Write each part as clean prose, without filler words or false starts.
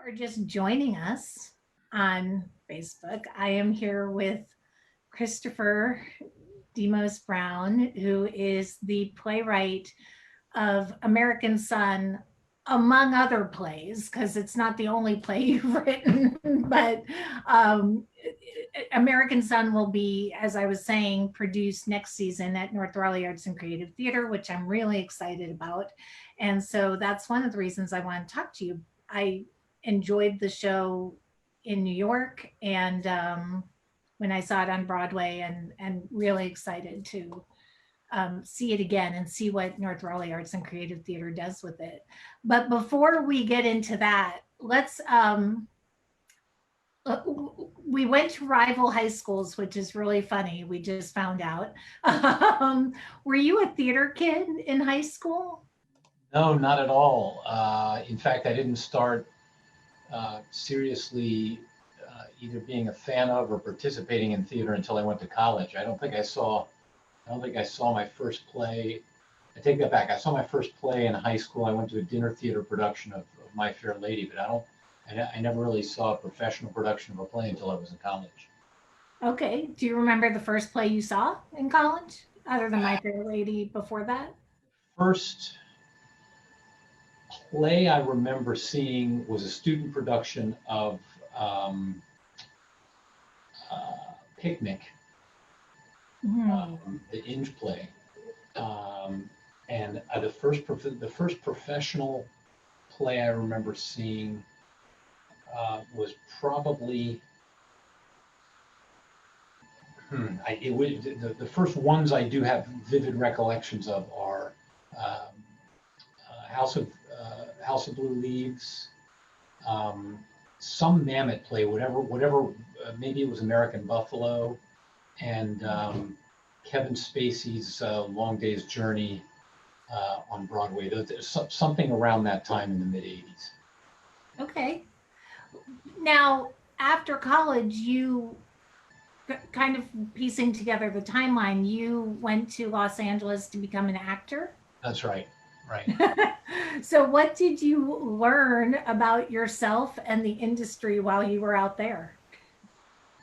are just joining us on Facebook, I am here with Christopher Demos Brown, who is the playwright of American Son, among other plays, because it's not the only play you've written, but American Son will be, as I was saying, produced next season at North Raleigh Arts and Creative Theater, which I'm really excited about. And so that's one of the reasons I want to talk to you. I enjoyed the show in New York, and when I saw it on Broadway, and really excited to see it again and see what North Raleigh Arts and Creative Theater does with it. But before we get into that, let's we went to rival high schools, which is really funny. We just found out. Were you a theater kid in high school? No, not at all. In fact, I didn't start seriously either being a fan of or participating in theater until I went to college. I don't think I saw my first play. I take that back. I saw my first play in high school. I went to a dinner theater production of My Fair Lady, but I never really saw a professional production of a play until I was in college. Okay. Do you remember the first play you saw in college, other than My Fair Lady before that? First play I remember seeing was a student production of Picnic, the Inge play, and the first professional play I remember seeing was probably the first ones I do have vivid recollections of are House of Blue Leaves, some Mammoth play, whatever, maybe it was American Buffalo, and Kevin Spacey's Long Day's Journey on Broadway. There's something around that time in the mid '80s. Okay. Now, after college, you kind of piecing together the timeline, you went to Los Angeles to become an actor. That's right. Right. So, what did you learn about yourself and the industry while you were out there?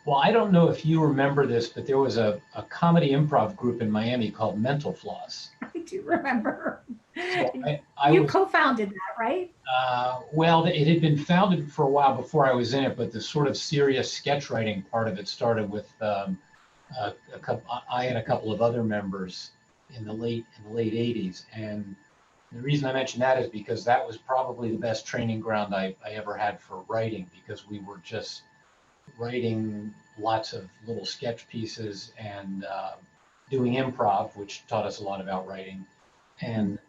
Well, I don't know if you remember this, but there was a comedy improv group in Miami called Mental Floss. I do remember. So I You was, co-founded that, right? well, it had been founded for a while before I was in it, but the sort of serious sketch writing part of it started with I and a couple of other members in the late '80s. And the reason I mention that is because that was probably the best training ground I ever had for writing, because we were just writing lots of little sketch pieces and doing improv, which taught us a lot about writing. And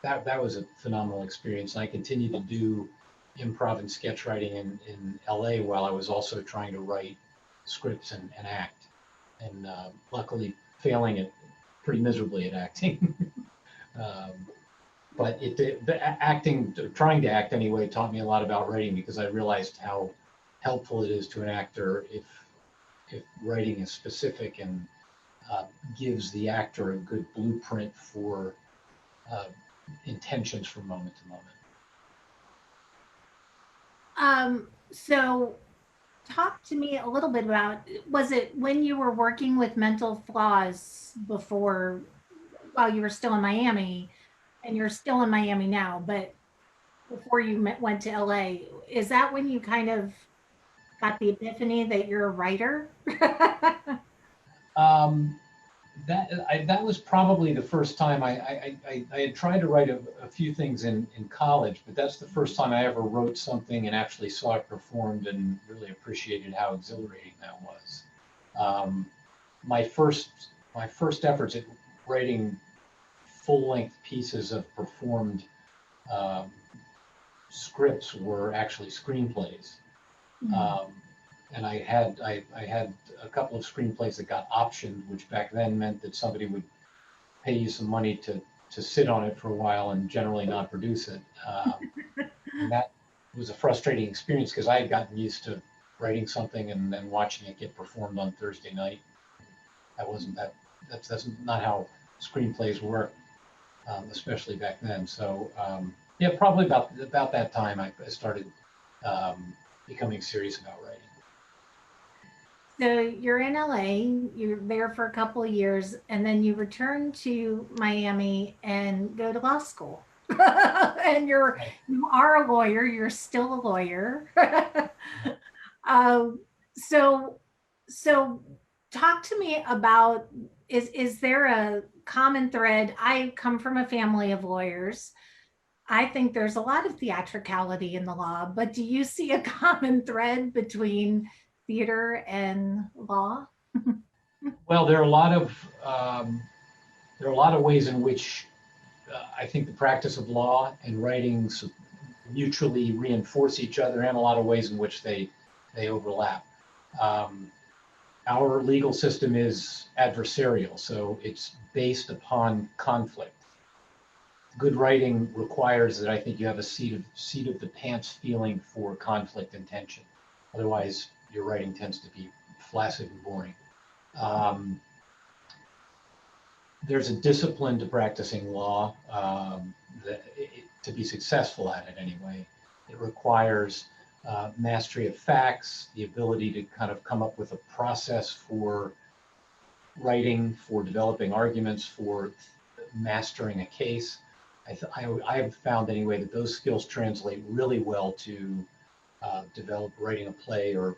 that was a phenomenal experience. And I continued to do improv and sketch writing in LA while I was also trying to write scripts and act. And luckily failing at pretty miserably at acting. But trying to act anyway, taught me a lot about writing, because I realized how helpful it is to an actor if writing is specific and gives the actor a good blueprint for intentions from moment to moment. So talk to me a little bit about, was it when you were working with Mental Flaws before, while you were still in Miami, and you're still in Miami now, but before you went to LA, is that when you kind of got the epiphany that you're a writer? That was probably the first time I had tried to write a few things in college, but that's the first time I ever wrote something and actually saw it performed and really appreciated how exhilarating that was. My first efforts at writing full-length pieces of performed scripts were actually screenplays. And I had a couple of screenplays that got optioned, which back then meant that somebody would pay you some money to sit on it for a while and generally not produce it. And that was a frustrating experience, because I had gotten used to writing something and then watching it get performed on Thursday night. That's not how screenplays work, especially back then. So yeah, probably about that time I started becoming serious about writing. So you're in LA, you're there for a couple of years, and then you return to Miami and go to law school. And you are a lawyer, you're still a lawyer. um, so so talk to me about, is there a common thread? I come from a family of lawyers. I think there's a lot of theatricality in the law, but do you see a common thread between theater and law? Well, there are a lot of ways in which I think the practice of law and writing mutually reinforce each other, and a lot of ways in which they overlap. Um, our legal system is adversarial, so it's based upon conflict. Good writing requires that I think you have a seat of the pants feeling for conflict and tension. Otherwise, your writing tends to be flaccid and boring. Um, there's a discipline to practicing law to be successful at it anyway. It requires mastery of facts, the ability to kind of come up with a process for writing, for developing arguments, for mastering a case. I have found anyway that those skills translate really well to develop writing a play or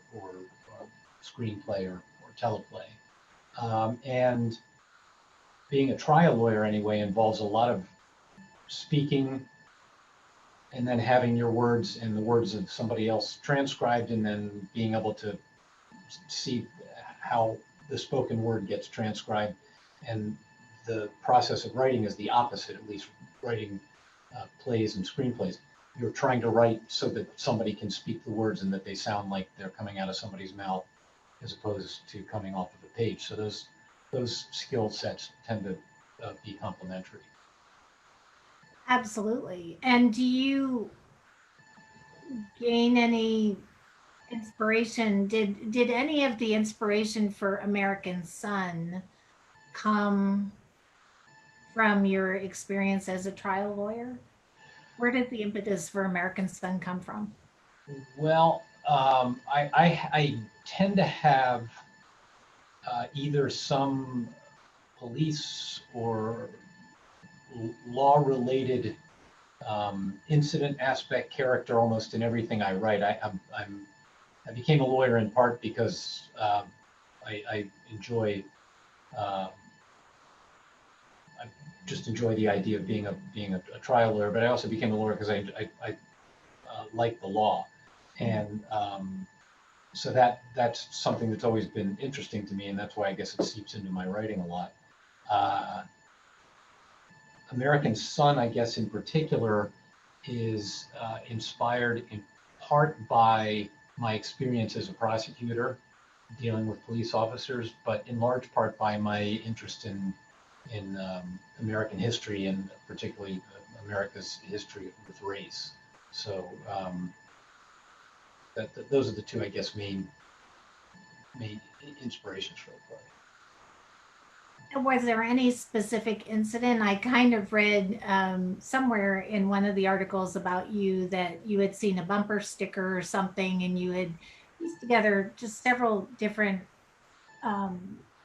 screenplay or teleplay. And being a trial lawyer anyway involves a lot of speaking and then having your words and the words of somebody else transcribed, and then being able to see how the spoken word gets transcribed. And the process of writing is the opposite, at least writing plays and screenplays. You're trying to write so that somebody can speak the words and that they sound like they're coming out of somebody's mouth as opposed to coming off of a page. So those skill sets tend to be complementary. Absolutely. And do you gain any inspiration? Did any of the inspiration for American Son come from your experience as a trial lawyer? Where did the impetus for American Son come from? Well, I tend to have either some police or law-related incident aspect character almost in everything I write. I became a lawyer in part because I enjoy uh, I just enjoy the idea of being a trial lawyer, but I also became a lawyer because I like the law, and so that's something that's always been interesting to me, and that's why I guess it seeps into my writing a lot. Uh, American Son, I guess in particular, is inspired in part by my experience as a prosecutor dealing with police officers, but in large part by my interest in American history and particularly America's history with race. So those are the two, I guess, main inspirations for the play. Was there any specific incident? I kind of read somewhere in one of the articles about you that you had seen a bumper sticker or something, and you had pieced together just several different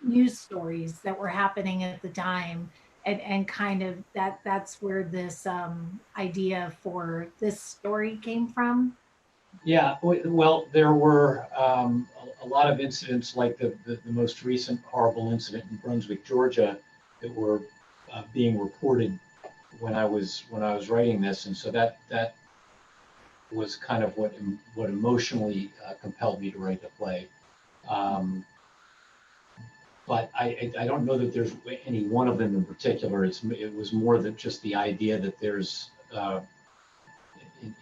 news stories that were happening at the time, and kind of that's where this idea for this story came from. Yeah, well, there were a lot of incidents like the most recent horrible incident in Brunswick, Georgia, that were being reported when I was writing this, and so that was kind of what emotionally compelled me to write the play. Um, but I don't know that there's any one of them in particular. It was more than just the idea that there's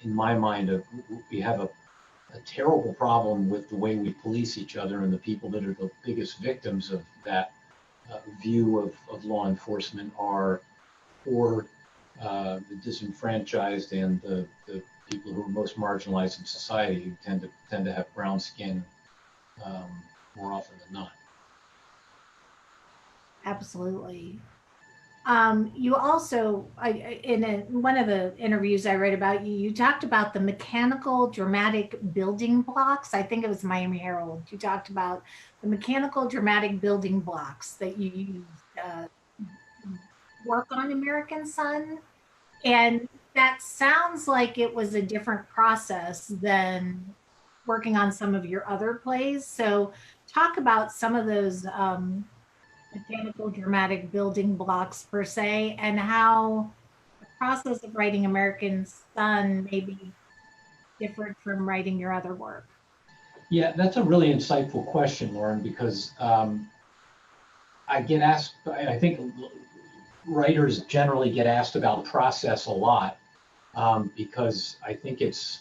in my mind we have a terrible problem with the way we police each other, and the people that are the biggest victims of that view of law enforcement are poor, the disenfranchised, and the people who are most marginalized in society, who tend to have brown skin more often than not. Absolutely. You also, one of the interviews I read about you, you talked about the mechanical dramatic building blocks. I think it was Miami Herald. You talked about the mechanical dramatic building blocks that you used work on American Son. And that sounds like it was a different process than working on some of your other plays. So talk about some of those mechanical dramatic building blocks per se, and how the process of writing American Son may be different from writing your other work. Yeah, that's a really insightful question, Lauren, because I get asked, I think writers generally get asked about process a lot, because I think it's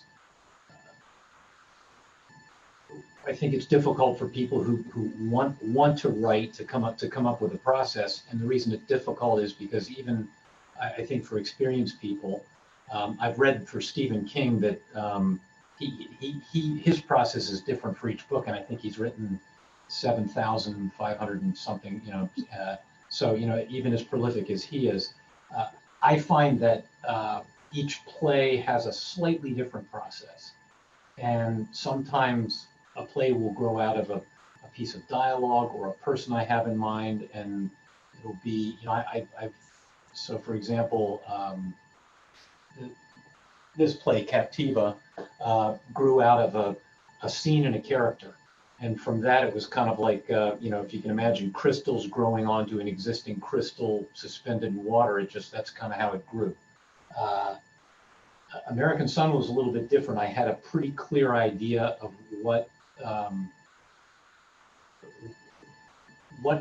difficult for people who want to write to come up with a process. And the reason it's difficult is because even I think for experienced people, I've read for Stephen King that his process is different for each book, and I think he's written 7,500 and something. So even as prolific as he is, I find that each play has a slightly different process, and sometimes a play will grow out of a piece of dialogue or a person I have in mind, and it'll be, I've so for example, this play Captiva grew out of a scene and a character, and from that it was kind of like if you can imagine crystals growing onto an existing crystal suspended in water, that's kind of how it grew. American Son was a little bit different. I had a pretty clear idea of what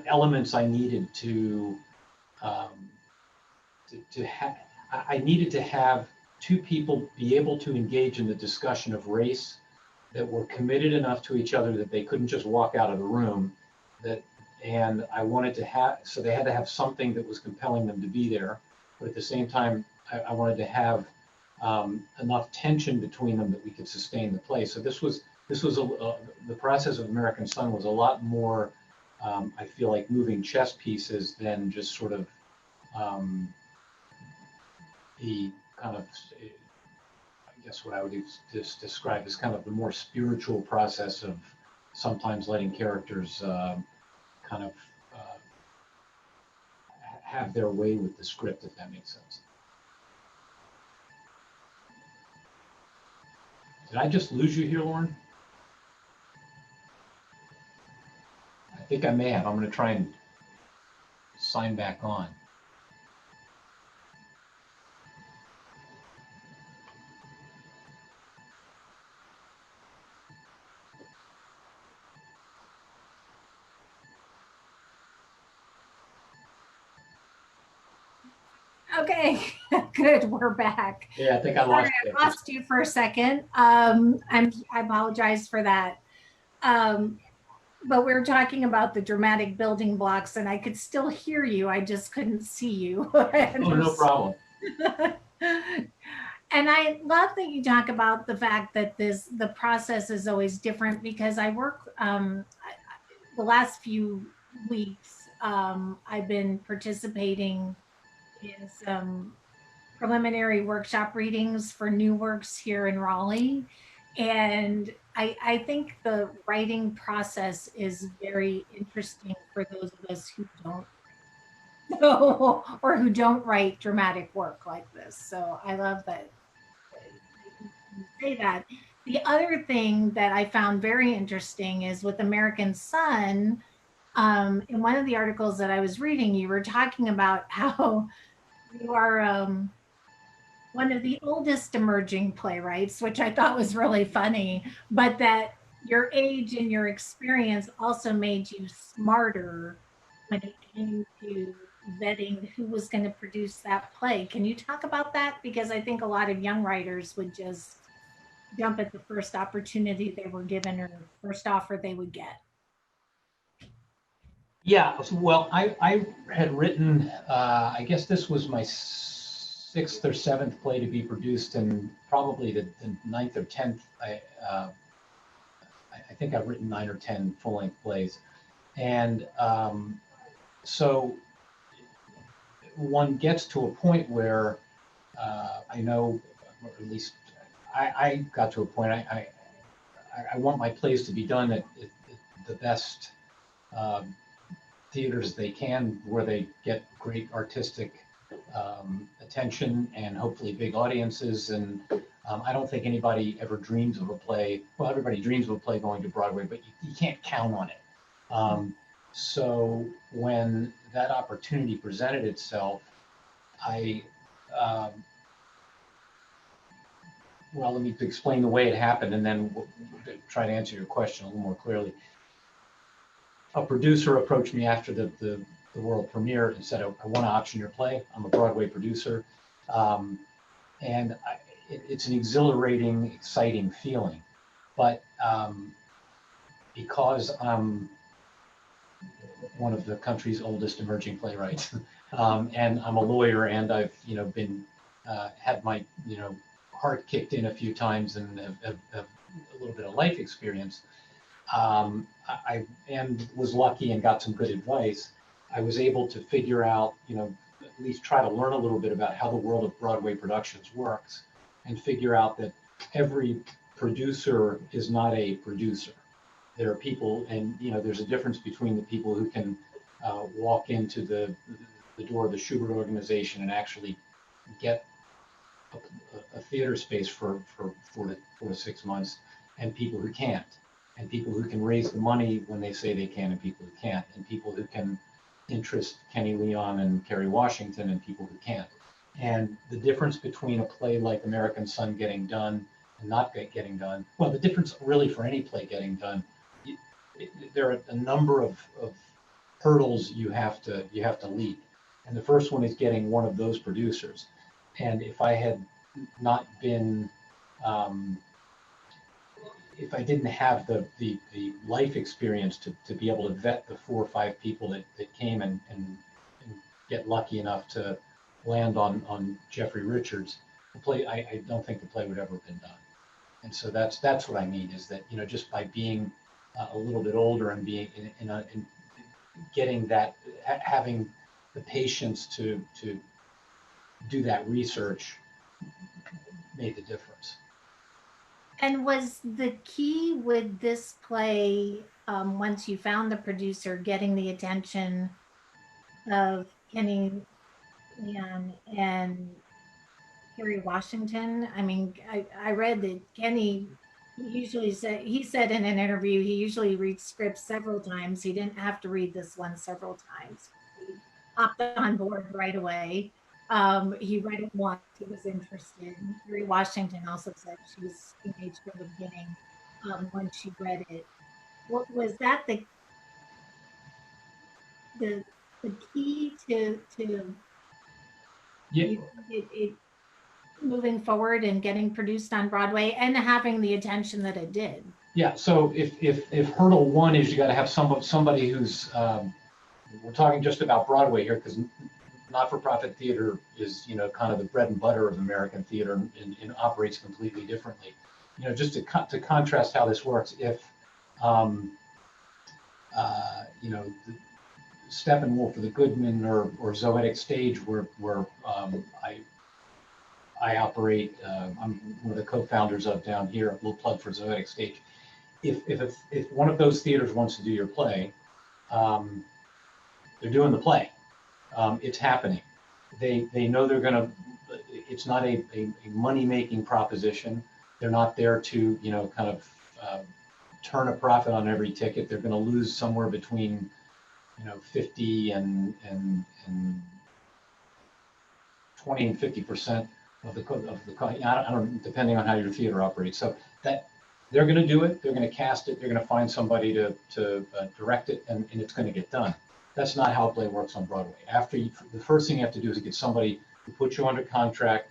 elements I needed to have. I needed to have two people be able to engage in the discussion of race that were committed enough to each other that they couldn't just walk out of the room. And I wanted to have, so they had to have something that was compelling them to be there, but at the same time, I wanted to have enough tension between them that we could sustain the play. So this was the process of American Son was a lot more, I feel like, moving chess pieces than just sort of the kind of, I guess what I would just describe as kind of the more spiritual process of sometimes letting characters kind of have their way with the script, if that makes sense. Did I just lose you here, Lauren? I think I may have. I'm going to try and sign back on. Okay, good. We're back. Yeah, I think I lost you. I lost you for a second. I apologize for that. But we were talking about the dramatic building blocks, and I could still hear you. I just couldn't see you. Oh, no problem. And I love that you talk about the fact that the process is always different, because I work the last few weeks. I've been participating in some preliminary workshop readings for new works here in Raleigh. And I think the writing process is very interesting for those of us who don't so, or who don't write dramatic work like this. So I love that you say that. The other thing that I found very interesting is with American Son. In one of the articles that I was reading, you were talking about how you are one of the oldest emerging playwrights, which I thought was really funny, but that your age and your experience also made you smarter when it came to vetting who was going to produce that play. Can you talk about that? Because I think a lot of young writers would just jump at the first opportunity they were given or first offer they would get. Yeah, well, I had written, I guess this was my sixth or seventh play to be produced, and probably the ninth or 10th. I think I've written 9 or 10 full-length plays. And so one gets to a point where I know, or at least I got to a point. I want my plays to be done at the best um, theaters they can, where they get great artistic attention and hopefully big audiences. And I don't think anybody ever dreams of a play. Well, everybody dreams of a play going to Broadway, but you can't count on it. So when that opportunity presented itself, I um, well, let me explain the way it happened, and then we'll try to answer your question a little more clearly. A producer approached me after the world premiere and said, I want to option your play. I'm a Broadway producer. Um, and it's an exhilarating, exciting feeling. But because I'm one of the country's oldest emerging playwrights, and I'm a lawyer, and I've been had my heart kicked in a few times and have a little bit of life experience. I and was lucky and got some good advice. I was able to figure out, at least try to learn a little bit about how the world of Broadway productions works, and figure out that every producer is not a producer. There are people, and there's a difference between the people who can walk into the door of the Schubert organization and actually get a theater space for 4 to 6 months, and people who can't, and people who can raise the money when they say they can, and people who can't, and people who can interest Kenny Leon and Kerry Washington, and people who can't. And the difference between a play like American Son getting done and not getting done, well, the difference really for any play getting done, there are a number of hurdles you have to leap. And the first one is getting one of those producers. And if I had not been, if I didn't have the life experience to be able to vet the 4 or 5 people that came and get lucky enough to land on Jeffrey Richards, the play, I don't think the play would ever have been done. And so that's what I mean, is that, just by being a little bit older and being in getting that, having the patience to do that research made the difference. And was the key with this play, once you found the producer, getting the attention of Kenny Leon and Kerry Washington? I mean, I read that Kenny he said in an interview he usually reads scripts several times. He didn't have to read this one several times. He hopped on board right away. He read it once. He was interested. Kerry Washington also said she was engaged from the beginning when she read it. What was that the the key to Yeah, it moving forward and getting produced on Broadway and having the attention that it did? yeah. So if hurdle one is you got to have somebody who's we're talking just about Broadway here, because not-for-profit theater is kind of the bread and butter of American theater, and operates completely differently. Just to contrast how this works, if Steppenwolf or the Goodman or Zoetic Stage, where I operate, I'm one of the co-founders of down here. A little plug for Zoetic Stage. If one of those theaters wants to do your play, they're doing the play. It's happening. They know they're gonna. It's not a money-making proposition. They're not there to kind of turn a profit on every ticket. They're going to lose somewhere between 50 and 20 and 50% of the I don't, depending on how your theater operates. So that they're going to do it. They're going to cast it. They're going to find somebody to direct it, and it's going to get done. That's not how a play works on Broadway. The first thing you have to do is get somebody who puts you under contract,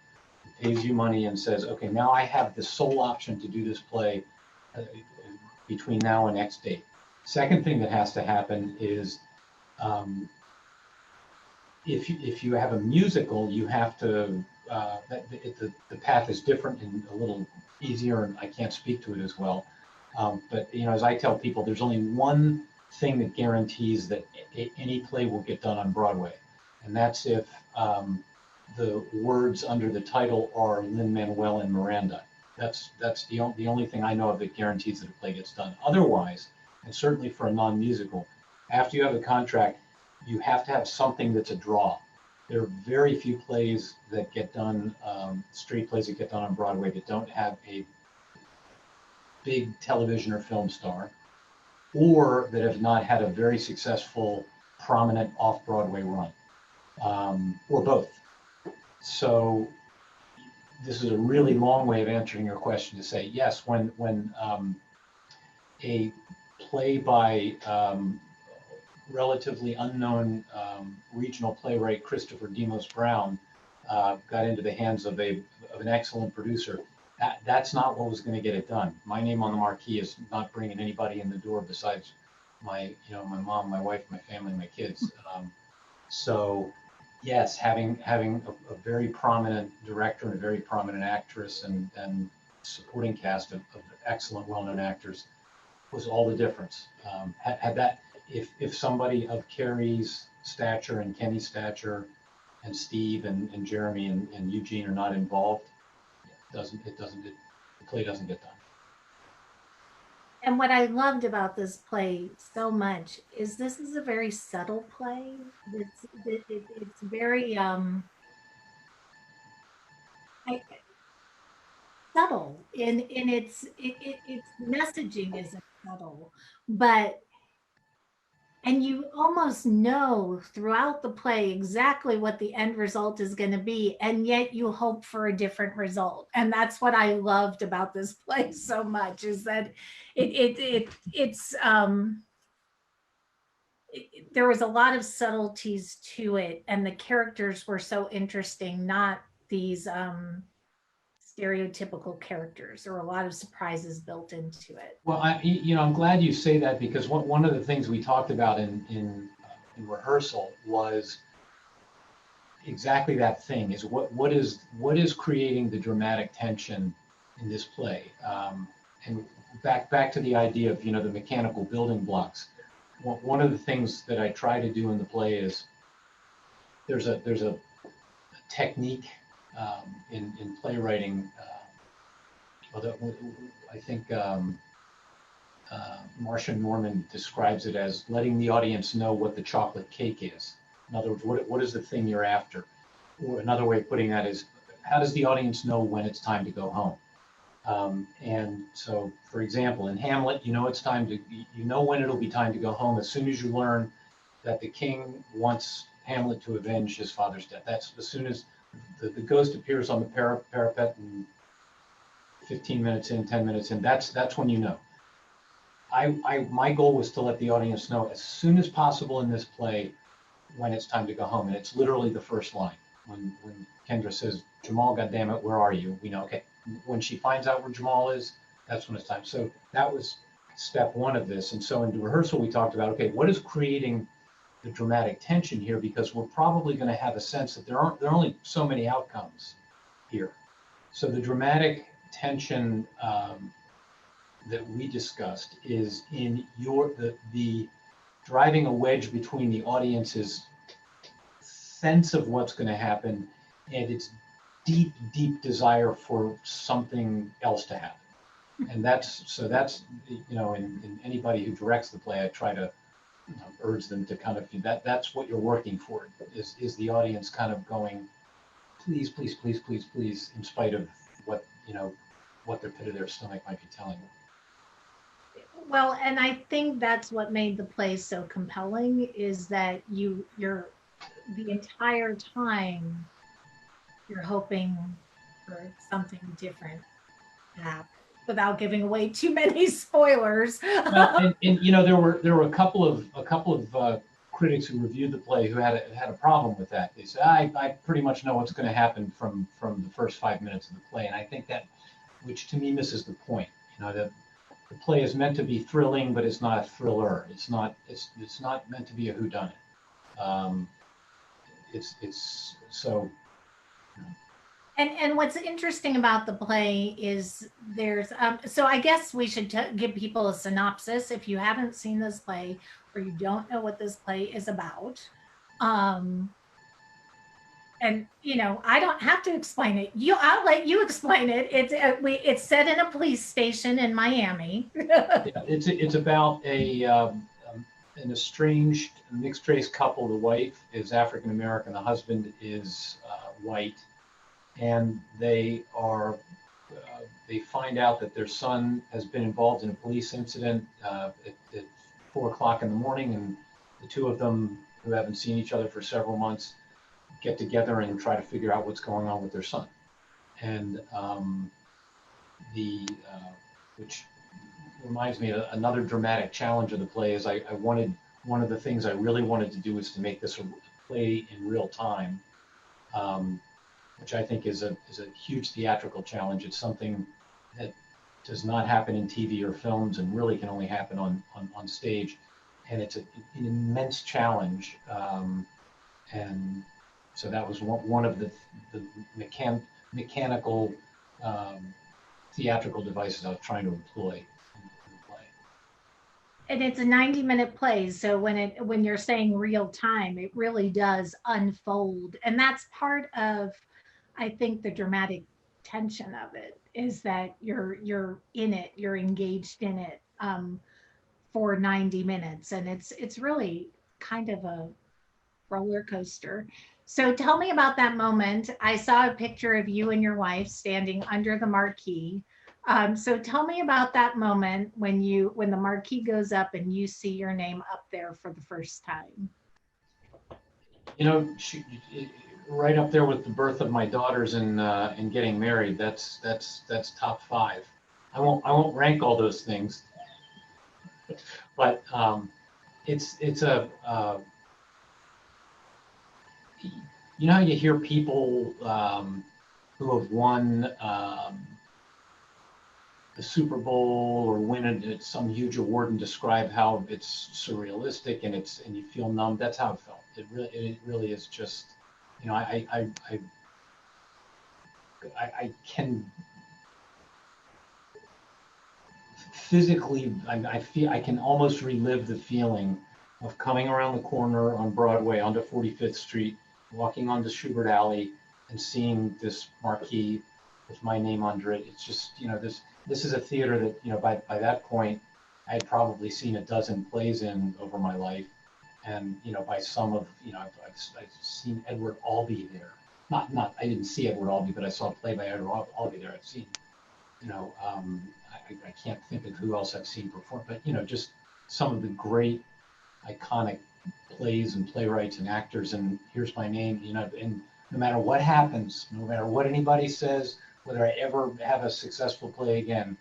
pays you money, and says, okay, now I have the sole option to do this play between now and X date. Second thing that has to happen is if you have a musical, you have to, the path is different and a little easier, and I can't speak to it as well. But as I tell people, there's only one thing that guarantees that any play will get done on Broadway, and that's if the words under the title are Lin-Manuel and Miranda. That's the only thing I know of that guarantees that a play gets done. Otherwise, and certainly for a non-musical, after you have the contract, you have to have something that's a draw. There are very few plays that get done, straight plays that get done on Broadway that don't have a big television or film star, or that have not had a very successful, prominent off-Broadway run, or both. So this is a really long way of answering your question to say, yes, when a play by relatively unknown regional playwright Christopher Demos Brown got into the hands of an excellent producer, that's not what was going to get it done. My name on the marquee is not bringing anybody in the door besides my mom, my wife, my family, my kids. So yes, having a very prominent director and a very prominent actress and supporting cast of excellent, well-known actors was all the difference. Had that, if somebody of Carrie's stature and Kenny's stature and Steve and Jeremy and Eugene are not involved, the play doesn't get done. And what I loved about this play so much is this is a very subtle play. It's very I, subtle in its messaging isn't subtle, but and you almost know throughout the play exactly what the end result is going to be, and yet you hope for a different result. And that's what I loved about this play so much, is that there was a lot of subtleties to it, and the characters were so interesting, not these stereotypical characters. There were a lot of surprises built into it. Well, I'm glad you say that, because one of the things we talked about in rehearsal was exactly that thing: is what is creating the dramatic tension in this play, and back to the idea of the mechanical building blocks. One of the things that I try to do in the play is there's a technique in playwriting. Although I think Marcia Norman describes it as letting the audience know what the chocolate cake is. In other words, what is the thing you're after? Or another way of putting that is, how does the audience know when it's time to go home? And so, for example, in Hamlet, it's time to, when it'll be time to go home as soon as you learn that the king wants Hamlet to avenge his father's death. That's as soon as the ghost appears on the parapet, and 15 minutes in, 10 minutes in, that's when you know. My goal was to let the audience know as soon as possible in this play when it's time to go home. And it's literally the first line. When Kendra says, "Jamal, goddammit, where are you?" We know, okay, when she finds out where Jamal is, that's when it's time. So that was step one of this. And so in rehearsal, we talked about, okay, what is creating the dramatic tension here? Because we're probably going to have a sense that there are only so many outcomes here. So the dramatic tension that we discussed is in the driving a wedge between the audience's sense of what's going to happen and its deep desire for something else to happen. And that's in anybody who directs the play, I try to urge them to kind of that's what you're working for, is the audience kind of going, please, please, please, please, please, in spite of what their pit of their stomach might be telling them. Well, and I think that's what made the play so compelling, is that you're the entire time you're hoping for something different to happen, without giving away too many spoilers. Well, and there were a couple of critics who reviewed the play who had a problem with that. They said, I pretty much know what's going to happen from the first 5 minutes of the play, and I think that, which to me misses the point. The play is meant to be thrilling, but it's not a thriller. It's not meant to be a whodunit. It's so. And what's interesting about the play is there's so I guess we should give people a synopsis if you haven't seen this play or you don't know what this play is about. And I don't have to explain it. I'll let you explain it. It's set in a police station in Miami. Yeah, it's about an estranged mixed race couple. The wife is African American, the husband is white, and they find out that their son has been involved in a police incident at 4 o'clock in the morning, and the two of them, who haven't seen each other for several months, get together and try to figure out what's going on with their son. And the which reminds me of another dramatic challenge of the play is I wanted, one of the things I really wanted to do was to make this a play in real time, um, which I think is a huge theatrical challenge. It's something that does not happen in TV or films and really can only happen on stage. And it's an immense challenge. And so that was one of the mechanical um, theatrical devices I was trying to employ in the play. And it's a 90-minute play, so when you're saying real time, it really does unfold. And that's part of, I think, the dramatic tension of it, is that you're in it, you're engaged in it, for 90 minutes, and it's really kind of a roller coaster. So tell me about that moment. I saw a picture of you and your wife standing under the marquee. So tell me about that moment when the marquee goes up and you see your name up there for the first time. You know, right up there with the birth of my daughters and getting married. That's top five. I won't rank all those things, but it's a you know how you hear people who have won the Super Bowl or win some huge award and describe how it's surrealistic and you feel numb. That's how it felt. It really is just, I can physically, I feel I can almost relive the feeling of coming around the corner on Broadway onto 45th Street, walking onto Schubert Alley, and seeing this marquee with my name under it. It's just, this is a theater that, by that point, I had probably seen a dozen plays in over my life. And, by some of, I've seen Edward Albee there. I didn't see Edward Albee, but I saw a play by Edward Albee there. I've seen, I can't think of who else I've seen perform, but, just some of the great iconic plays and playwrights and actors. And here's my name, and no matter what happens, no matter what anybody says, whether I ever have a successful play again,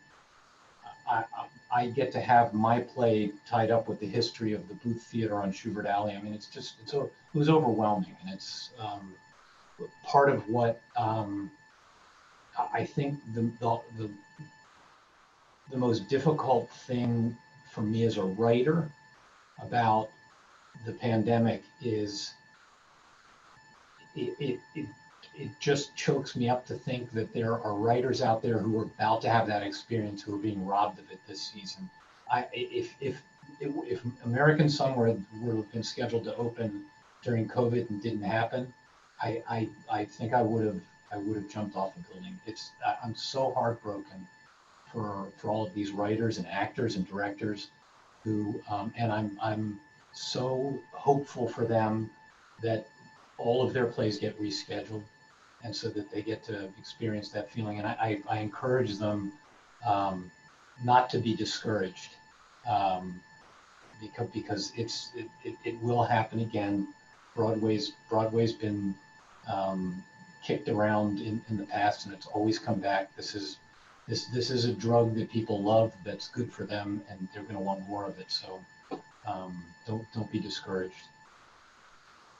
I get to have my play tied up with the history of the Booth Theater on Schubert Alley. I mean, it was overwhelming, and it's part of what I think the most difficult thing for me as a writer about the pandemic is it just chokes me up to think that there are writers out there who are about to have that experience who are being robbed of it this season. If American Summer would have been scheduled to open during COVID and didn't happen, I think I would have jumped off a building. I'm so heartbroken for all of these writers and actors and directors who and I'm so hopeful for them that all of their plays get rescheduled and so that they get to experience that feeling. And I encourage them not to be discouraged because it will happen again. Broadway's been kicked around in the past, and it's always come back. This is a drug that people love, that's good for them, and they're going to want more of it. So don't be discouraged.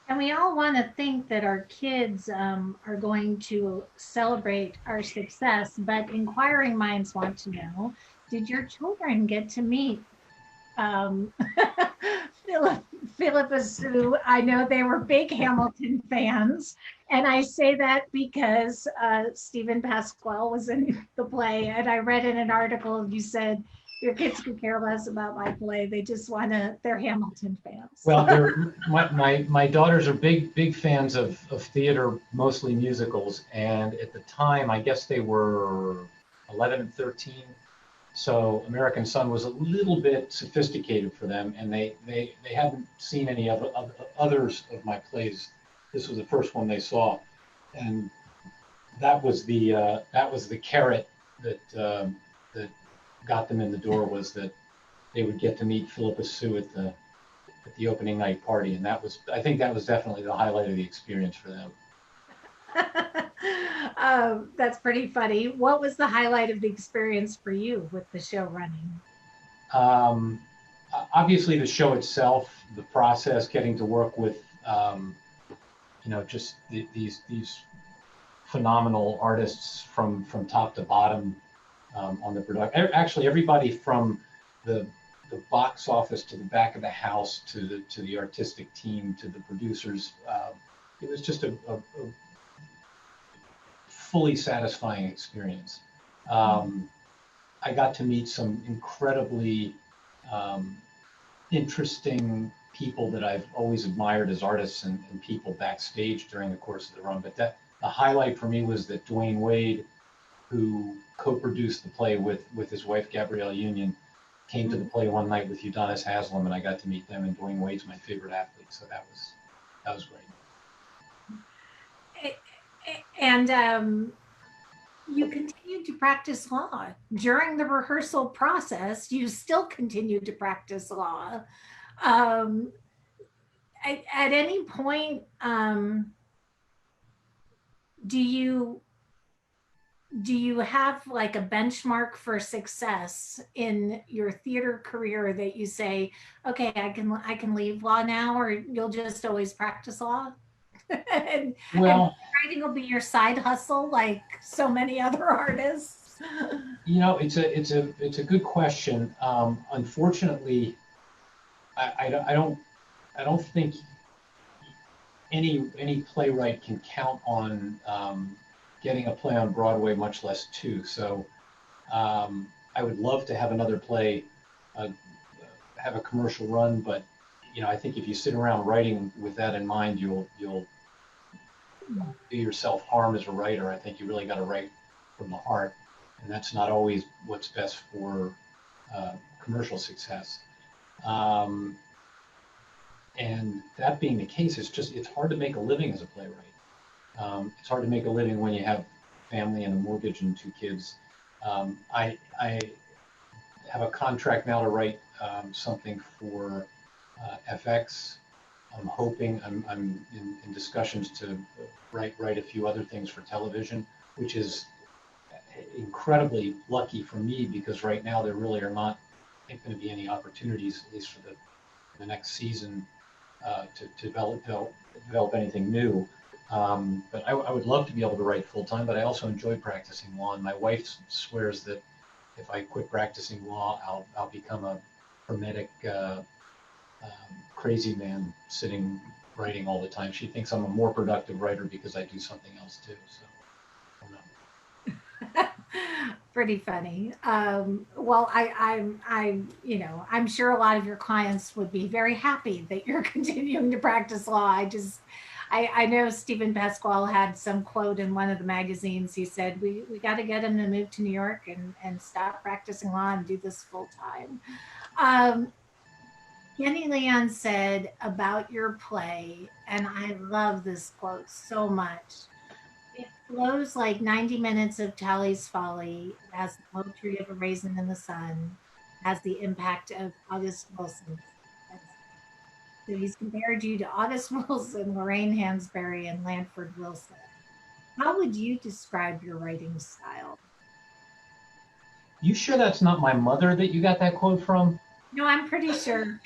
And we all want to think that our kids are going to celebrate our success, but inquiring minds want to know, did your children get to meet um, Philippa Sue? I know they were big Hamilton fans. And I say that because Stephen Pasquale was in the play. And I read in an article, you said Your kids could care less about my play. They just want to, they're Hamilton fans. Well, my daughters are big fans of theater, mostly musicals. And at the time, I guess they were 11 and 13. So American Son was a little bit sophisticated for them, and they hadn't seen any of others of my plays. This was the first one they saw, and that was the carrot that got them in the door, was that they would get to meet Philippa Sue at the opening night party, and I think that was definitely the highlight of the experience for them. That's pretty funny. What was the highlight of the experience for you with the show running? Obviously, the show itself, the process, getting to work with just these phenomenal artists from top to bottom on the production. Actually, everybody from the box office to the back of the house to the artistic team to the producers. It was just a fully satisfying experience. I got to meet some incredibly interesting people that I've always admired as artists and people backstage during the course of the run. But the highlight for me was that Dwayne Wade, who co-produced the play with his wife Gabrielle Union, came to the play one night with Udonis Haslem, and I got to meet them. And Dwayne Wade's my favorite athlete, so that was great. And you continued to practice law during the rehearsal process. You still continued to practice law. At any point, do you have like a benchmark for success in your theater career that you say, okay, I can leave law now, or you'll just always practice law? and writing will be your side hustle, like so many other artists. It's a good question. Unfortunately, I don't think any playwright can count on getting a play on Broadway, much less two. So I would love to have another play have a commercial run, but I think if you sit around writing with that in mind, you'll do yourself harm as a writer. I think you really got to write from the heart, and that's not always what's best for commercial success. And that being the case, it's hard to make a living as a playwright. It's hard to make a living when you have family and a mortgage and two kids. I have a contract now to write something for FX. I'm hoping I'm in discussions to write a few other things for television, which is incredibly lucky for me, because right now there really are not going to be any opportunities, at least for the next season, to develop anything new. But I would love to be able to write full time, but I also enjoy practicing law. And my wife swears that if I quit practicing law, I'll become a hermetic crazy man sitting writing all the time. She thinks I'm a more productive writer because I do something else too. So I don't know. Pretty funny. Well, I'm sure a lot of your clients would be very happy that you're continuing to practice law. I know Stephen Pasquale had some quote in one of the magazines. He said, we got to get him to move to New York and stop practicing law and do this full time. Kenny Leon said about your play, and I love this quote so much: it flows like 90 minutes of Tally's Folly, it has the poetry of A Raisin in the Sun, has the impact of August Wilson. So he's compared you to August Wilson, Lorraine Hansberry, and Lanford Wilson. How would you describe your writing style? You sure that's not my mother that you got that quote from? No, I'm pretty sure.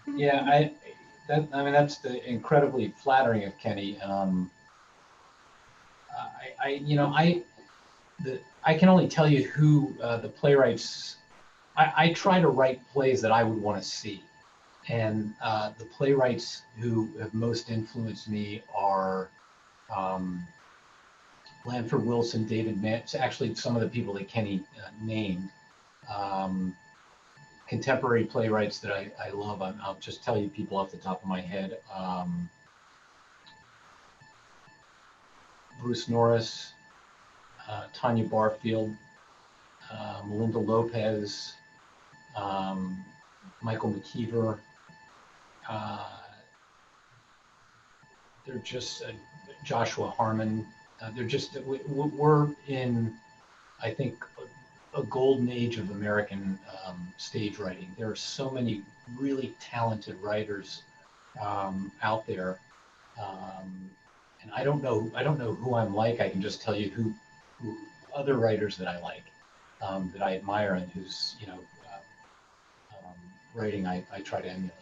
Yeah, that's incredibly flattering of Kenny. I can only tell you who the playwrights. I try to write plays that I would want to see, and the playwrights who have most influenced me are Lanford Wilson, David Mann, it's actually some of the people that Kenny named. Um, Contemporary playwrights that I love, I'll just tell you people off the top of my head. Bruce Norris, Tanya Barfield, Melinda Lopez, Michael McKeever. Uh, they're just Joshua Harmon. They're just we're in, I think, a golden age of American stage writing. There are so many really talented writers out there, and I don't know who I'm like. I can just tell you who other writers that I like, that I admire, and whose writing I try to emulate.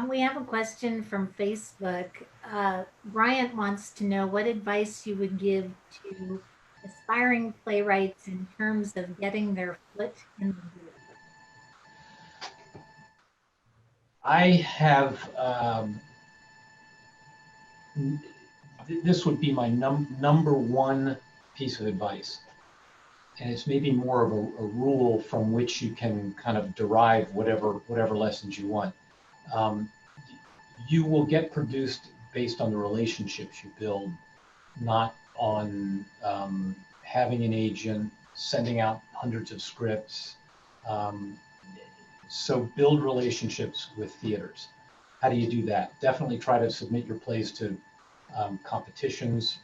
We have a question from Facebook. Bryant wants to know what advice you would give to aspiring playwrights in terms of getting their foot in the door. I have this would be my number one piece of advice, and it's maybe more of a rule from which you can kind of derive whatever lessons you want. Um, you will get produced based on the relationships you build, not on having an agent, sending out hundreds of scripts. Um, so build relationships with theaters. How do you do that? Definitely try to submit your plays to competitions,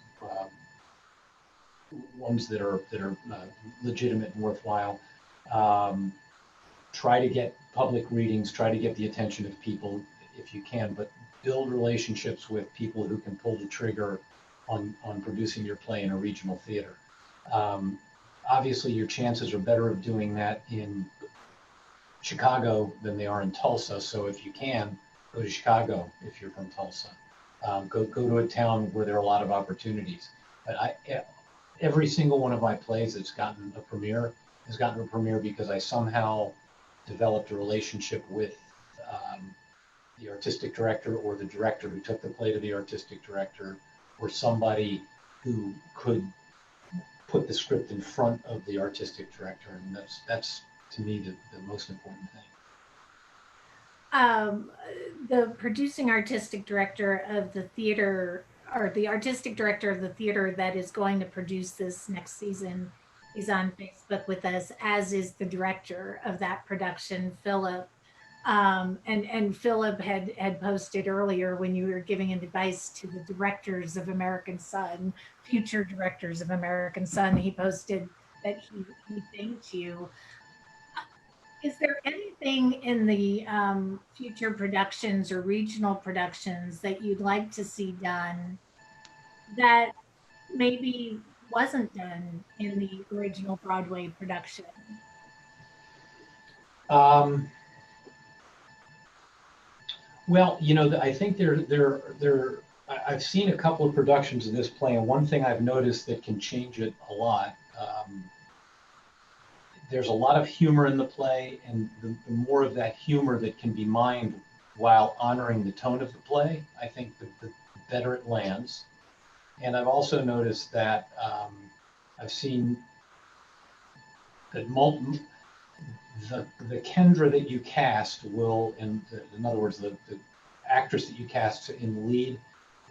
ones that are legitimate and worthwhile. Um, Try to get public readings. Try to get the attention of people if you can, but build relationships with people who can pull the trigger on producing your play in a regional theater. Um, Obviously, your chances are better of doing that in Chicago than they are in Tulsa. So if you can, go to Chicago if you're from Tulsa. Go to a town where there are a lot of opportunities. But every single one of my plays that's gotten a premiere has gotten a premiere because I somehow developed a relationship with the artistic director, or the director who took the play to the artistic director, or somebody who could put the script in front of the artistic director. And that's to me the most important thing. Um, the producing artistic director of the theater, or the artistic director of the theater that is going to produce this next season, is on Facebook with us, as is the director of that production, Philip. And Philip had posted earlier, when you were giving advice to the directors of American Son, future directors of American Son, he posted that he thanked you. Is there anything in the future productions or regional productions that you'd like to see done that maybe wasn't done in the original Broadway production? Um, well, I think I've seen a couple of productions of this play, and one thing I've noticed that can change it a lot. There's a lot of humor in the play, and the more of that humor that can be mined while honoring the tone of the play, I think the better it lands. And I've also noticed that I've seen that the Kendra that you cast will, in other words, the actress that you cast in the lead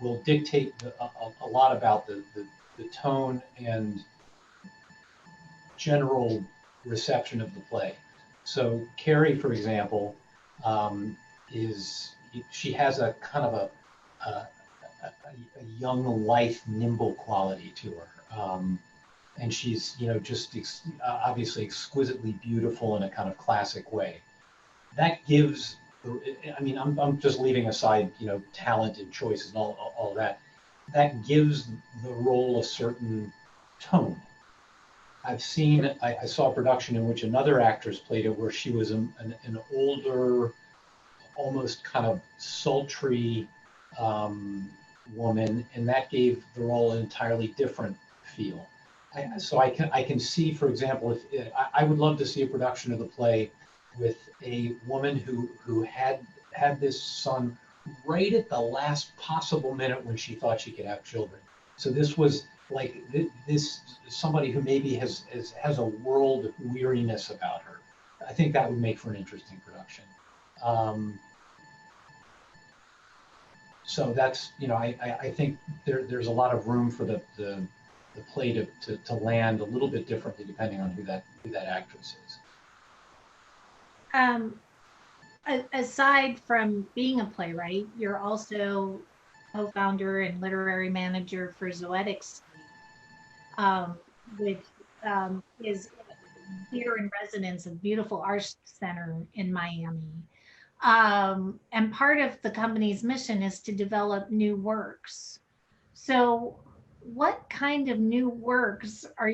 will dictate a lot about the tone and general reception of the play. So Carrie, for example, she has a kind of a young life, nimble quality to her. And she's, just obviously exquisitely beautiful in a kind of classic way. That gives, I mean, I'm just leaving aside, talent and choices and all that. That gives the role a certain tone. I saw a production in which another actress played it, where she was an older, almost kind of sultry woman, and that gave the role an entirely different feel. So I can see, for example, if I would love to see a production of the play with a woman who had this son right at the last possible minute when she thought she could have children. So this was like this somebody who maybe has a world weariness about her. I think that would make for an interesting production. Um, so that's, you know, I think there's a lot of room for the play to land a little bit differently depending on who that actress is. Um, Aside from being a playwright, you're also co-founder and literary manager for Zoetics, um, which is theater in residence, a beautiful arts center in Miami. And part of the company's mission is to develop new works. So, what kind of new works are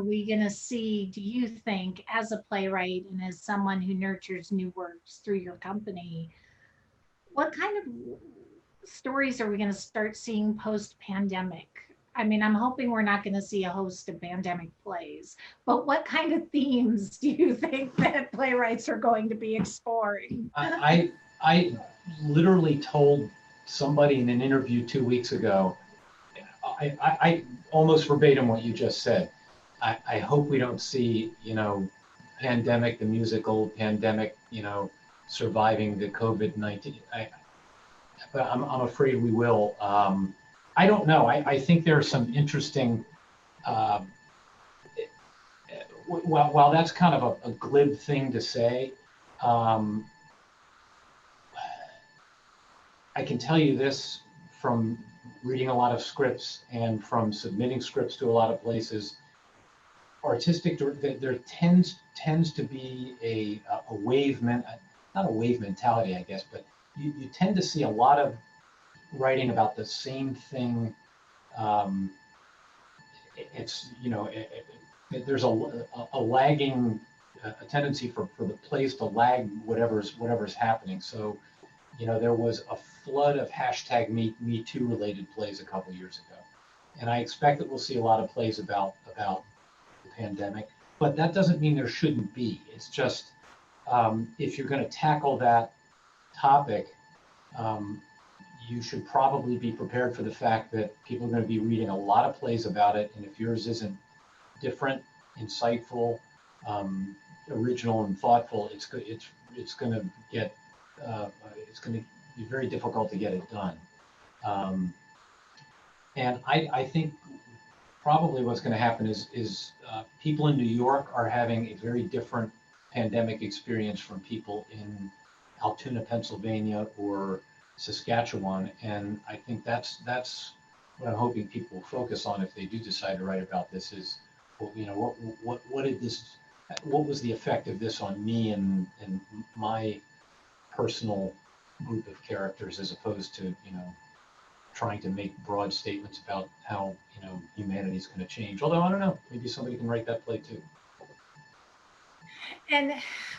we going to see? Do you think, as a playwright and as someone who nurtures new works through your company, what kind of stories are we going to start seeing post pandemic? I mean, I'm hoping we're not going to see a host of pandemic plays, but what kind of themes do you think that playwrights are going to be exploring? I literally told somebody in an interview 2 weeks ago, I almost verbatim what you just said. I hope we don't see, you know, pandemic, the musical pandemic, you know, surviving the COVID-19. But I'm afraid we will. I don't know. I think there are some interesting, uh, while that's kind of a glib thing to say, um, I can tell you this from reading a lot of scripts and from submitting scripts to a lot of places. Artistic, there tends to be a wave, not a wave mentality, I guess, but you tend to see a lot of writing about the same thing. Um, it's, you know, there's a lagging, a tendency for the plays to lag whatever's happening. So, you know, there was a flood of hashtag Me Too related plays a couple years ago, and I expect that we'll see a lot of plays about the pandemic. But that doesn't mean there shouldn't be. It's just, if you're going to tackle that topic, um, you should probably be prepared for the fact that people are going to be reading a lot of plays about it, and if yours isn't different, insightful, um, original, and thoughtful, it's going to get it's going to be very difficult to get it done. Um, and I think probably what's going to happen is people in New York are having a very different pandemic experience from people in Altoona, Pennsylvania, or Saskatchewan, and I think that's what I'm hoping people will focus on if they do decide to write about this is, well, you know, what did this, what was the effect of this on me and my personal group of characters, as opposed to, you know, trying to make broad statements about how, you know, humanity is going to change. Although I don't know, maybe somebody can write that play too. And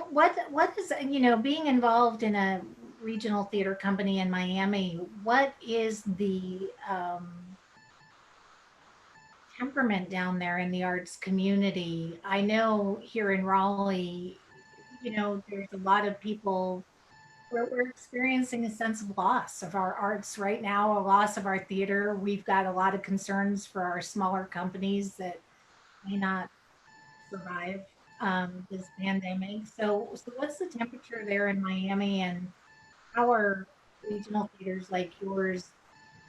what is, you know, being involved in a regional theater company in Miami, what is the temperament down there in the arts community? I know here in Raleigh, you know, there's a lot of people, we're experiencing a sense of loss of our arts right now, a loss of our theater. We've got a lot of concerns for our smaller companies that may not survive this pandemic. So what's the temperature there in Miami, and how are regional theaters like yours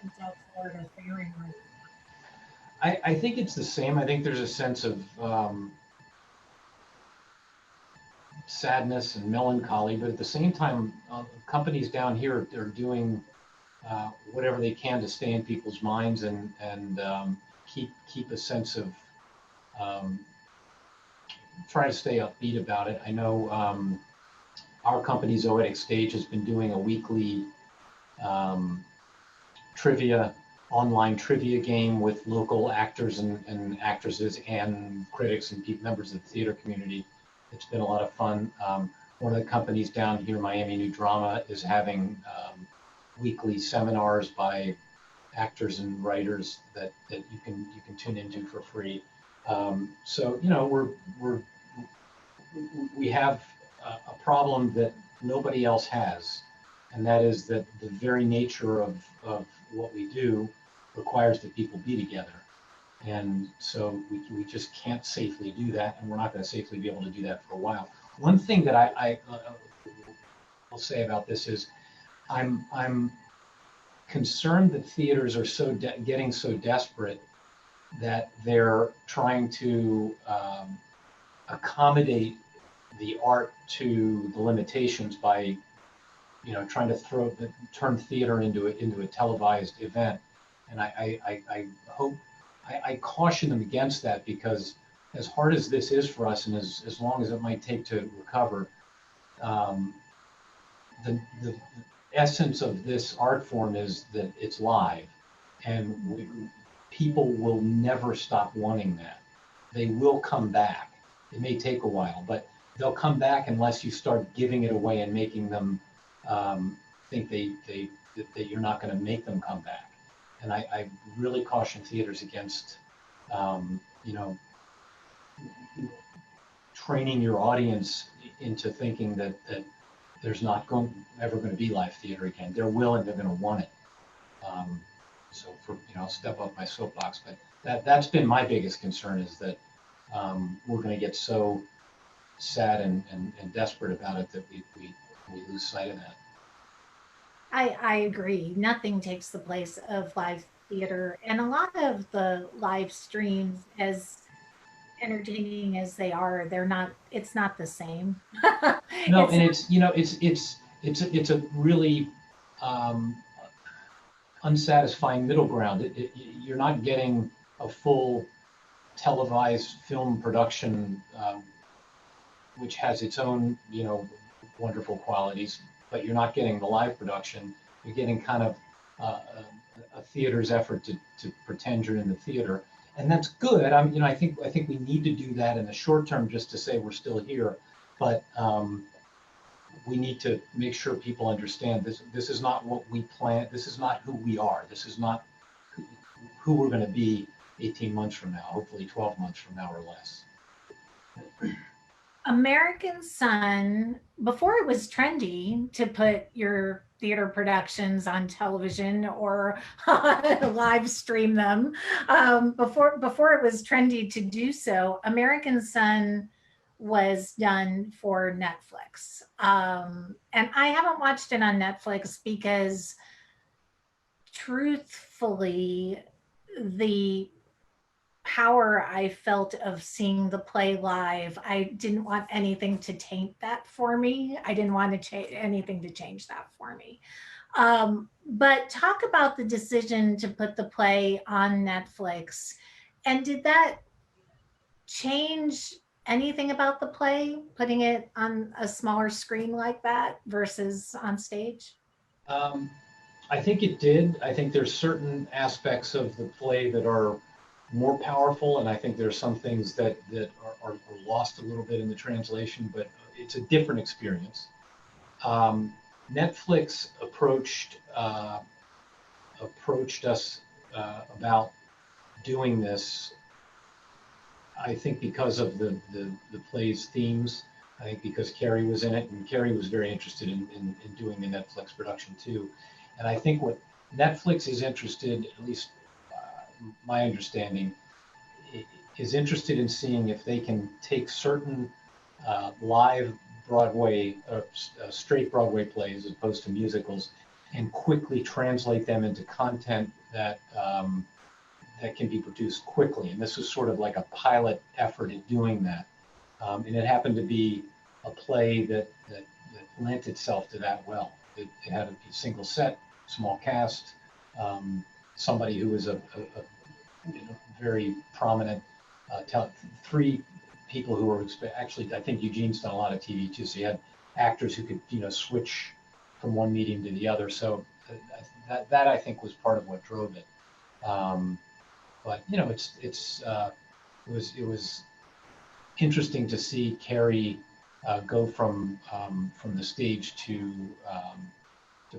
in South Florida faring right I think it's the same. I think there's a sense of sadness and melancholy, but at the same time, companies down here are doing whatever they can to stay in people's minds and keep a sense of um, try to stay upbeat about it. I know our company Zoetic Stage has been doing a weekly um, trivia online trivia game with local actors and actresses and critics and members of the theater community. It's been a lot of fun. One of the companies down here, Miami New Drama, is having weekly seminars by actors and writers that you can tune into for free. So, you know, we have a problem that nobody else has, and that is that the very nature of what we do requires that people be together. And so we just can't safely do that, and we're not going to safely be able to do that for a while. One thing that I will say about this is I'm concerned that theaters are getting so desperate that they're trying to accommodate the art to the limitations by, trying to turn theater into a televised event. And I hope I caution them against that, because as hard as this is for us, and as long as it might take to recover, the essence of this art form is that it's live, and people will never stop wanting that. They will come back. It may take a while, but they'll come back unless you start giving it away and making them think that you're not going to make them come back. And I really caution theaters against, training your audience into thinking that there's not ever going to be live theater again. They're willing, they're going to want it. So I'll step up my soapbox, but that's been my biggest concern, is that we're going to get so sad and desperate about it that we lose sight of that. I agree. Nothing takes the place of live theater. And a lot of the live streams, as entertaining as they are, it's not the same. No, It's and it's a really unsatisfying middle ground. You're not getting a full televised film production, which has its own, wonderful qualities, but you're not getting the live production. You're getting kind of a theater's effort to pretend you're in the theater, and that's good. I think we need to do that in the short term, just to say we're still here, but we need to make sure people understand this. This is not what we plan. This is not who we are. This is not who we're going to be 18 months from now. Hopefully 12 months from now or less. American Sun, before it was trendy to put your theater productions on television or live stream them, before it was trendy to do so, American Sun was done for Netflix. And I haven't watched it on Netflix because, truthfully, the power I felt of seeing the play live, I didn't want anything to taint that for me. I didn't want to anything to change that for me. But talk about the decision to put the play on Netflix. And did that change anything about the play, putting it on a smaller screen like that versus on stage? Um, I think it did. I think there's certain aspects of the play that are more powerful, and I think there's some things that are lost a little bit in the translation, but it's a different experience. Netflix approached us about doing this, I think, because of the play's themes. I think because Carrie was in it, and Carrie was very interested in doing the Netflix production too. And I think what Netflix is interested, at least my understanding, is interested in seeing if they can take certain live Broadway, straight Broadway plays, as opposed to musicals, and quickly translate them into content that that can be produced quickly. And this was sort of like a pilot effort at doing that. And it happened to be a play that lent itself to that well. It had a single set, small cast, somebody who was a very prominent, three people who were actually, I think Eugene's done a lot of TV too, so you had actors who could switch from one medium to the other. So that I think was part of what drove it. But it was interesting to see Carrie go from the stage to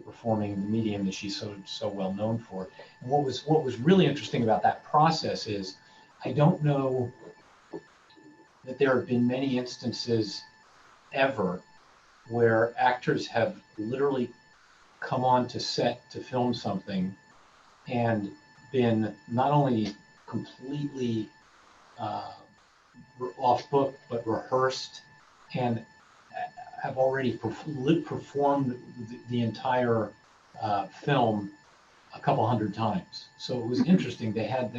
performing in the medium that she's so well known for. And what was really interesting about that process is, I don't know that there have been many instances ever where actors have literally come on to set to film something, and been not only completely off book, but rehearsed, and have already performed the entire film a couple hundred times. So it was interesting. They had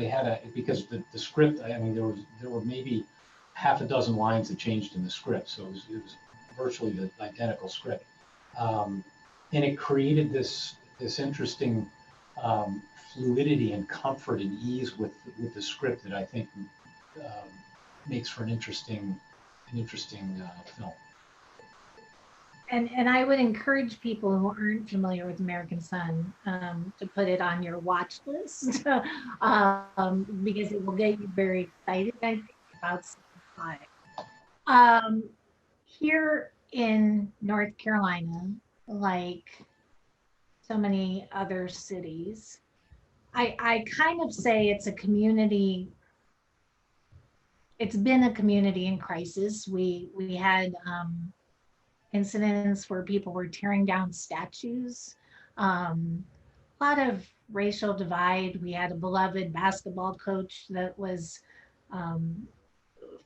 because the script. I mean, there were maybe half a dozen lines that changed in the script. So it was virtually the identical script, and it created this interesting fluidity and comfort and ease with the script that I think makes for an interesting film. And I would encourage people who aren't familiar with American Sun to put it on your watch list because it will get you very excited, I think, about season 5. Here in North Carolina, like so many other cities, I kind of say it's a community. It's been a community in crisis. We had incidents where people were tearing down statues. A lot of racial divide. We had a beloved basketball coach that was um,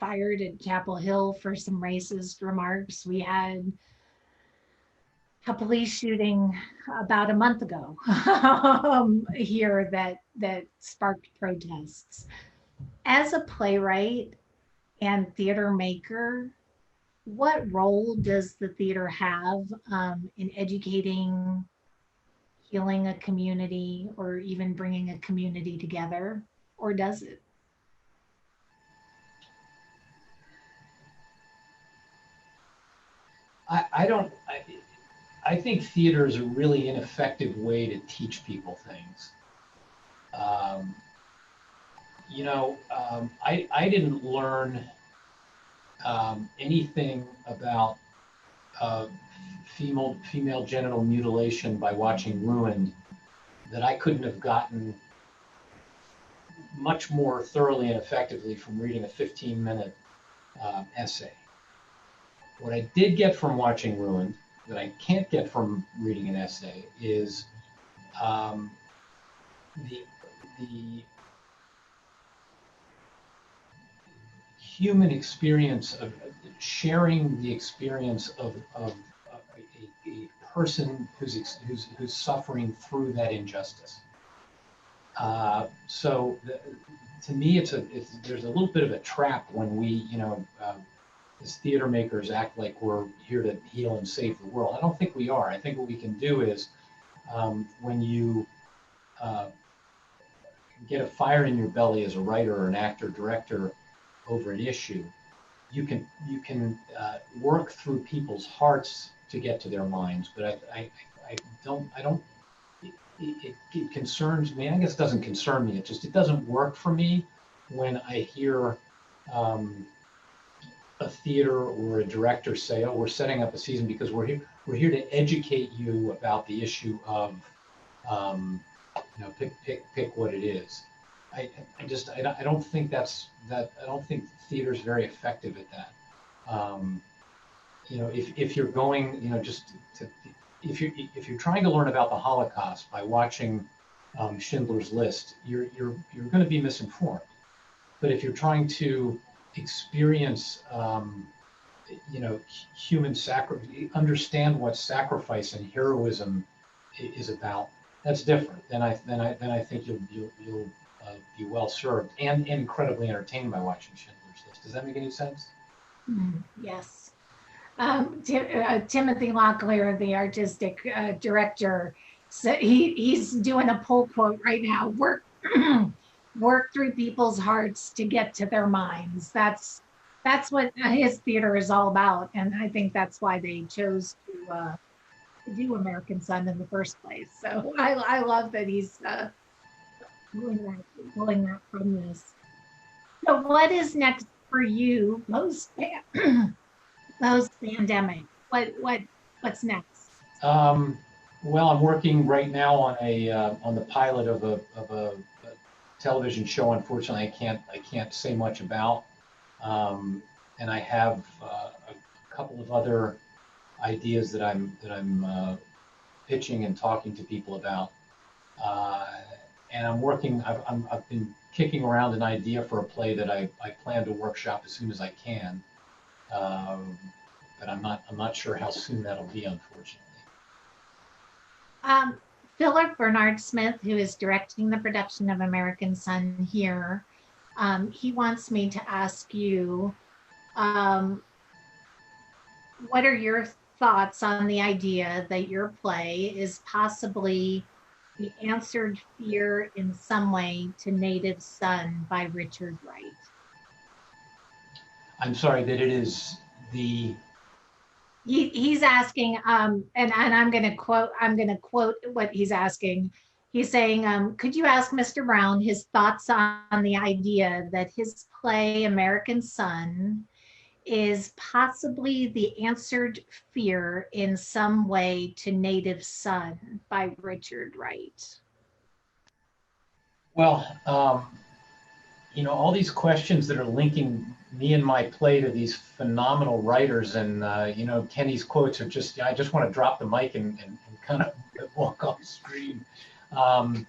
fired at Chapel Hill for some racist remarks. We had a police shooting about a month ago here that sparked protests. As a playwright and theater maker, what role does the theater have in educating, healing a community, or even bringing a community together? Or does it? I don't. I think theater is a really ineffective way to teach people things. Um, I didn't learn anything about uh, female genital mutilation by watching Ruined that I couldn't have gotten much more thoroughly and effectively from reading a 15-minute essay. What I did get from watching Ruined that I can't get from reading an essay is um, the human experience of sharing the experience of a person who's suffering through that injustice. To me, there's a little bit of a trap when we, as theater makers, act like we're here to heal and save the world. I don't think we are. I think what we can do is when you get a fire in your belly as a writer or an actor, director over an issue, you can work through people's hearts to get to their minds. But I don't. It concerns me. I guess it doesn't concern me. It doesn't work for me when I hear a theater or a director say, "Oh, we're setting up a season because we're here to educate you about the issue of, pick what it is." I don't think I don't think theater is very effective at that. If you're going, if you're trying to learn about the Holocaust by watching Schindler's List, you're going to be misinformed. But if you're trying to experience, human sacrifice, understand what sacrifice and heroism is about, that's different. Then I think you'll be well served and incredibly entertained by watching Schindler's List. Does that make any sense? Yes. Timothy Locklear, the artistic director, so he's doing a pull quote right now. Work through people's hearts to get to their minds. That's what his theater is all about, and I think that's why they chose to do American Sun in the first place. So I love that he's pulling that from this. So what is next for you post pandemic? What's next? Well, I'm working right now on the pilot of a television show. Unfortunately, I can't say much about, and I have a couple of other ideas that I'm pitching and talking to people about. and I'm working. I've been kicking around an idea for a play that I plan to workshop as soon as I can. Um, but I'm not sure how soon that'll be, unfortunately. Um, Philip Bernard Smith, who is directing the production of American Son here, he wants me to ask you, um, what are your thoughts on the idea that your play is possibly the answered fear in some way to Native Son by Richard Wright? I'm sorry that it is the. He's asking, and I'm gonna quote what he's asking. He's saying, could you ask Mr. Brown his thoughts on the idea that his play American Son is possibly the answered fear in some way to Native Son by Richard Wright? Well, all these questions that are linking me and my play to these phenomenal writers, and Kenny's quotes are just, I just want to drop the mic and kind of walk off screen. Um,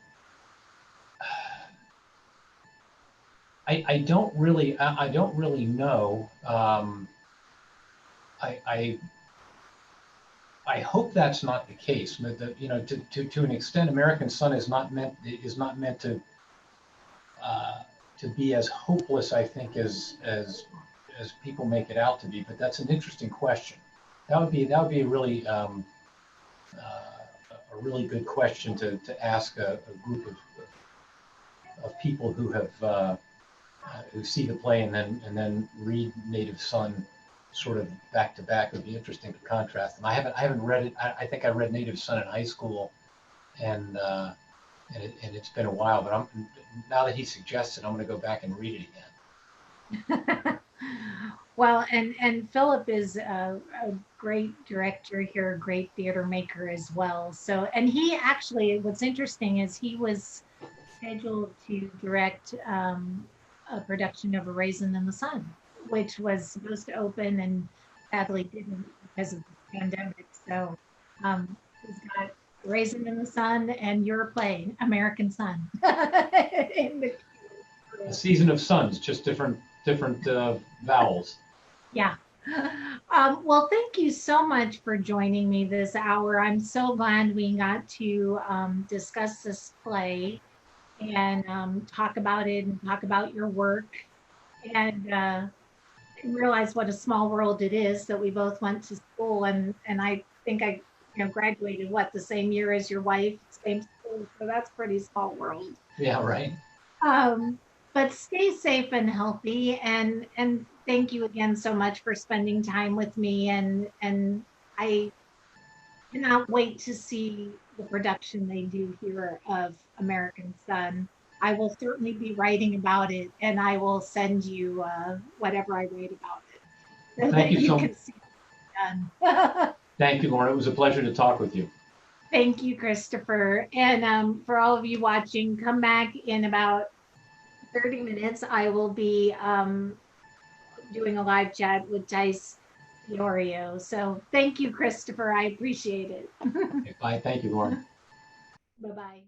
I don't really know. I hope that's not the case. But to an extent, American Son is not meant to be as hopeless, I think, as people make it out to be. But that's an interesting question. That would be a really good question to ask a group of people who see the play and then read Native Son sort of back to back. It would be interesting to contrast them. I haven't read it. I think I read Native Son in high school, and it's been a while. But now that he suggests it, I'm going to go back and read it again. Well, and Philip is a great director here, a great theater maker as well. So, and he actually, what's interesting is he was scheduled to direct a production of A Raisin in the Sun, which was supposed to open and sadly didn't because of the pandemic. So he's got Raisin in the Sun and you're playing American Son. In the, A season of suns, just different vowels. yeah. Well, thank you so much for joining me this hour. I'm so glad we got to discuss this play and talk about it and talk about your work and realize what a small world it is that we both went to school and I think I graduated the same year as your wife, same school, so that's pretty small world. Yeah, right. Um, but stay safe and healthy, and thank you again so much for spending time with me. And I cannot wait to see the production they do here of American Son. I will certainly be writing about it, and I will send you whatever I write about it Well, so thank that you you so can see it done. Thank you, Lauren. It was a pleasure to talk with you. Thank you, Christopher. And for all of you watching, come back in about 30 minutes. I will be doing a live chat with Dice Fiorio. So thank you, Christopher. I appreciate it. Okay, bye. Thank you, Lauren. Bye bye.